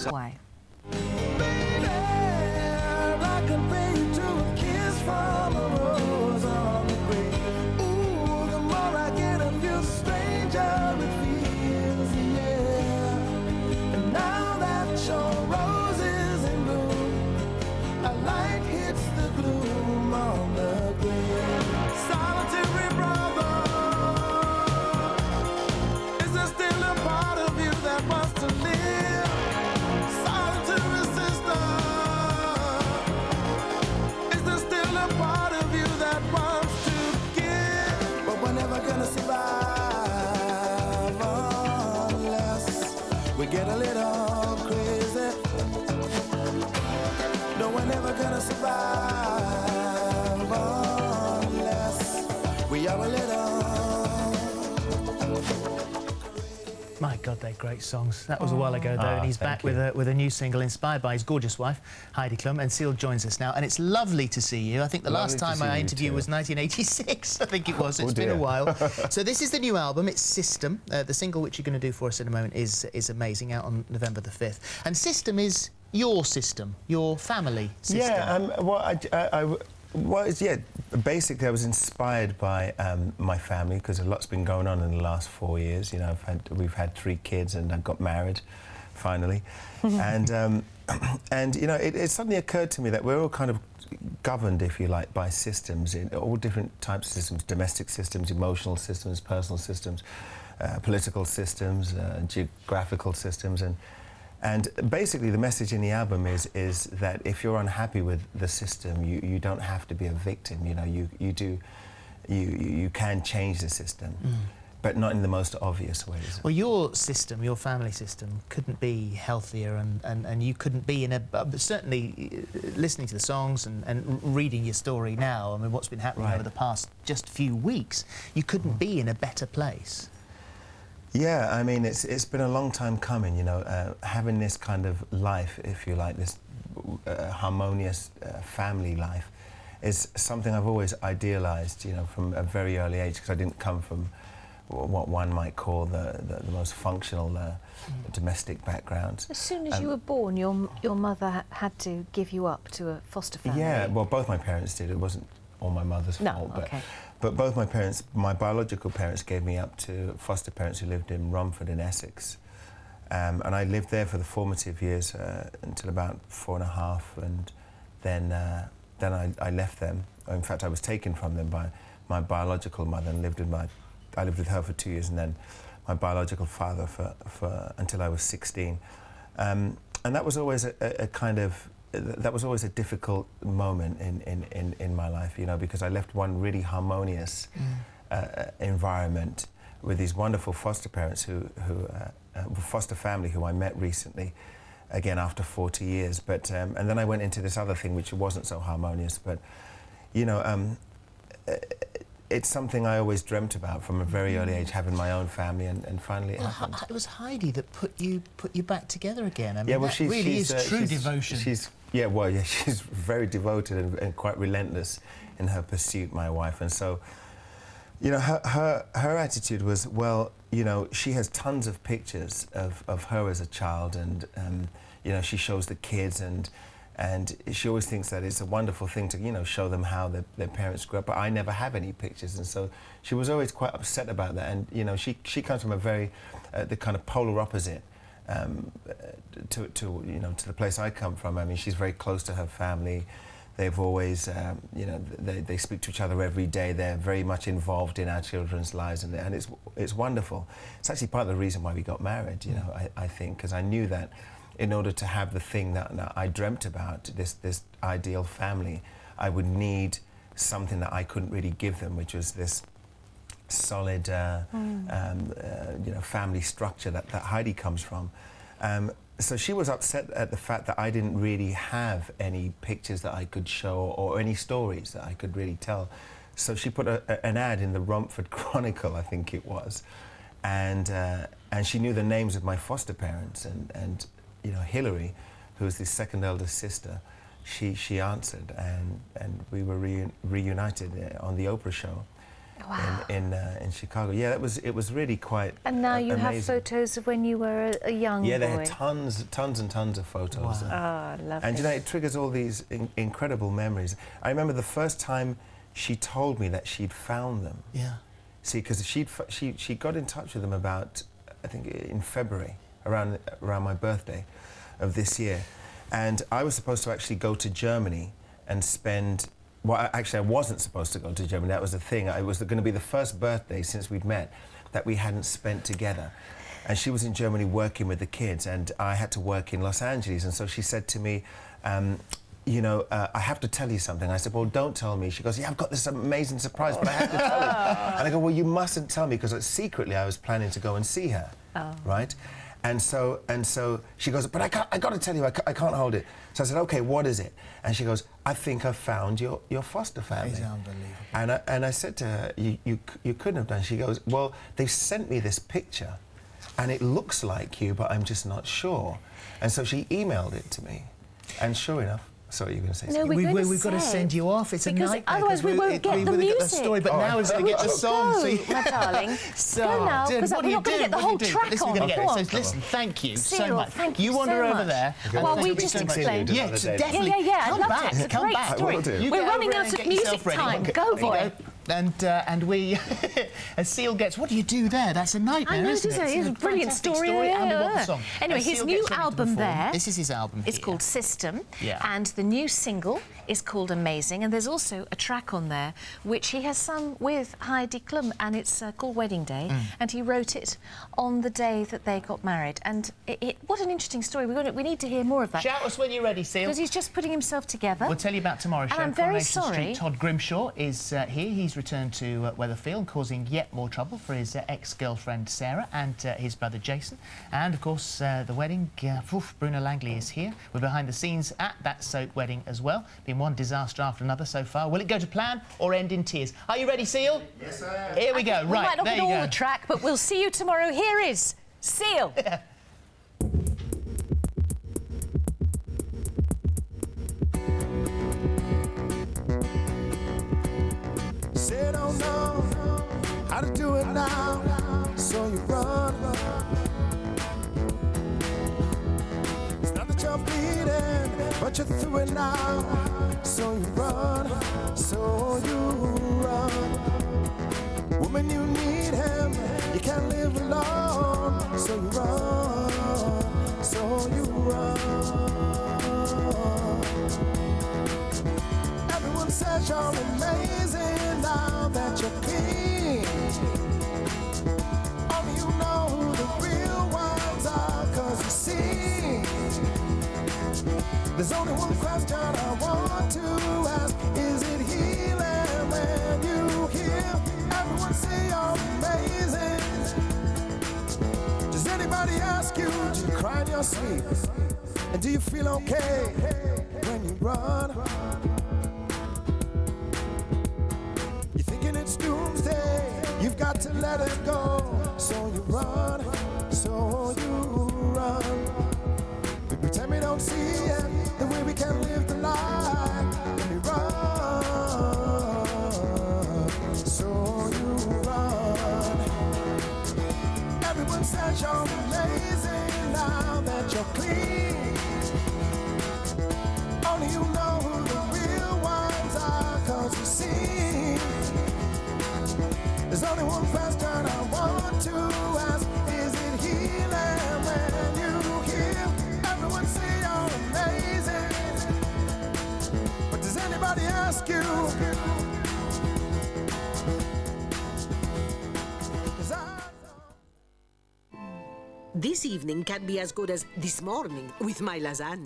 this. Why? We get a little crazy. No, we're never gonna survive unless we are a little. My God, they're great songs. That was a while ago, though, and he's back with a new single inspired by his gorgeous wife, Heidi Klum, and Seal joins us now. And it's lovely to see you. I think the last time I interviewed was 1986, I think it was. It's been a while. So this is the new album. It's System. The single which you're going to do for us in a moment is amazing, out on November the 5th. And System is your system, your family system. Yeah, basically I was inspired by my family, because a lot's been going on in the last 4 years. You know, we've had 3 kids, and I got married finally. And you know, it suddenly occurred to me that we're all kind of governed, if you like, by systems, in all different types of systems: domestic systems, emotional systems, personal systems, political systems, geographical systems. And basically the message in the album is that if you're unhappy with the system, you don't have to be a victim. You know, you can change the system, but not in the most obvious ways. Well, your system, your family system, couldn't be healthier, and you couldn't be in a... certainly listening to the songs and reading your story now, I mean, what's been happening over the past just few weeks, you couldn't be in a better place. Yeah, I mean, it's been a long time coming, you know, having this kind of life, if you like, this harmonious family life, is something I've always idealised, you know, from a very early age, because I didn't come from what one might call the most functional domestic background. As soon as you were born, your mother had to give you up to a foster family. Yeah, well, both my parents did. It wasn't all my mother's fault, but both my parents, my biological parents, gave me up to foster parents who lived in Romford in Essex. And I lived there for the formative years until about 4.5, and then I left them. In fact, I was taken from them by my biological mother and I lived with her for 2 years, and then my biological father for until I was 16. And that was always a kind of... That was always a difficult moment in my life, you know, because I left one really harmonious environment with these wonderful foster parents foster family who I met recently, again after 40 years. But and then I went into this other thing which wasn't so harmonious. But you know, it's something I always dreamt about from a very early age, having my own family, and finally it happened. It was Heidi that put you back together again. I mean, yeah, well, that really is true devotion. She's very devoted and quite relentless in her pursuit, my wife. And so, you know, her attitude was, well, you know, she has tons of pictures of her as a child, and you know, she shows the kids, and she always thinks that it's a wonderful thing to, you know, show them how their parents grew up. But I never have any pictures, and so she was always quite upset about that. And you know, she comes from a very the kind of polar opposite to you know, to the place I come from. I mean, she's very close to her family. They've always you know, they speak to each other every day. They're very much involved in our children's lives, and it's wonderful. It's actually part of the reason why we got married, you know, I think, because I knew that in order to have the thing that I dreamt about, this ideal family, I would need something that I couldn't really give them, which was this solid you know, family structure that Heidi comes from. So she was upset at the fact that I didn't really have any pictures that I could show, or any stories that I could really tell. So she put an ad in the Romford Chronicle, I think it was, and she knew the names of my foster parents, and you know, Hilary, who was the second eldest sister, she answered, and we were reunited on the Oprah show. Wow. in Chicago. Yeah, it was really quite And now you have amazing. photos of when you were a young Yeah, boy. they had tons and tons of photos. Wow. Oh, I love And it. you know, it triggers all these incredible memories. I remember the first time she told me that she'd found them. Yeah. See, because she got in touch with them about, I think, in February, around my birthday of this year. And I was supposed to actually go to Germany and spend... Well, actually, I wasn't supposed to go to Germany. That was the thing. It was going to be the first birthday since we'd met that we hadn't spent together. And she was in Germany working with the kids, and I had to work in Los Angeles. And so she said to me, you know, I have to tell you something. I said, well, don't tell me. She goes, yeah, I've got this amazing surprise, but I have to tell you. And I go, well, you mustn't tell me, because secretly I was planning to go and see her, right? And so she goes, but I got to tell you, I can't hold it. So I said, okay, what is it? And she goes, I think I found your foster family. It's unbelievable. And I said to her, you couldn't have done. She goes, well, they've sent me this picture, and it looks like you, but I'm just not sure. And so she emailed it to me, and sure enough, sorry, you were going to say something. We've got to send you off. It's a because nightmare. otherwise we won't get the we music. Got the story, but now we're going to get the song. Go, so you- my darling. So, Go now, Dylan, because what we're do not going you to get the do? whole What do you do? track Listen, on. we're going to Go get on. it. So listen, thank you so Cyril, much. thank you wander so over much. there. Well, Thank we you just so much. explained. Yeah, Another day. definitely. Yeah, I'd Come love back. to. It's a Come great back. story. I will do. You We're go running over out and of get yourself music ready. time. Okay, Go, there you boy. go. And we, as Seal gets, what do you do there? That's a nightmare, I know, isn't isn't it? It's a brilliant fantastic story. And we want the Yeah. song. Anyway, As his Seal new gets ready to album perform, there. This is his album. It's here. called System, Yeah. and the new single is called Amazing, and there's also a track on there which he has sung with Heidi Klum, and it's called Wedding Day, and he wrote it on the day that they got married. And what an interesting story. We need to hear more of that. Shout us when you're ready, Seal. Because he's just putting himself together. We'll tell you about tomorrow's And show. I'm very Coronation sorry. Street. Todd Grimshaw is here. He's returned to Weatherfield, causing yet more trouble for his ex-girlfriend Sarah and his brother Jason. And, of course, the wedding. Bruno Langley is here. We're behind the scenes at that soap wedding as well. Been one disaster after another so far. Will it go to plan or end in tears? Are you ready, Seal? Yes, I am. Here we go. We Right, might not there get you all go. the track, but we'll see you tomorrow. Here is Seal. Say don't know how to do it now, so you run. It's not that you're bleeding, but you're through it now, so you run, so you run. Woman, you need him, you can't live alone, so you run, so you run. Everyone says you're amazing now that you're clean. Only you know who the real ones are, 'cause you see. There's only one question I want to ask. Is it healing when you hear everyone say you're amazing? Does anybody ask you, do you cry in your sleep? And do you feel okay when you run? You're thinking it's doomsday, you've got to let it go. So you run, so you run. We pretend we don't see it, the way we can live the life. And we run, so you run. Everyone says you're amazing now that you're clean. Only you know who the real ones are, 'cause you see. There's only one question I want to ask. Is it healing when you hear everyone say you're amazing? But does anybody ask you? 'Cause I know. This evening can be as good as this morning with my lasagna.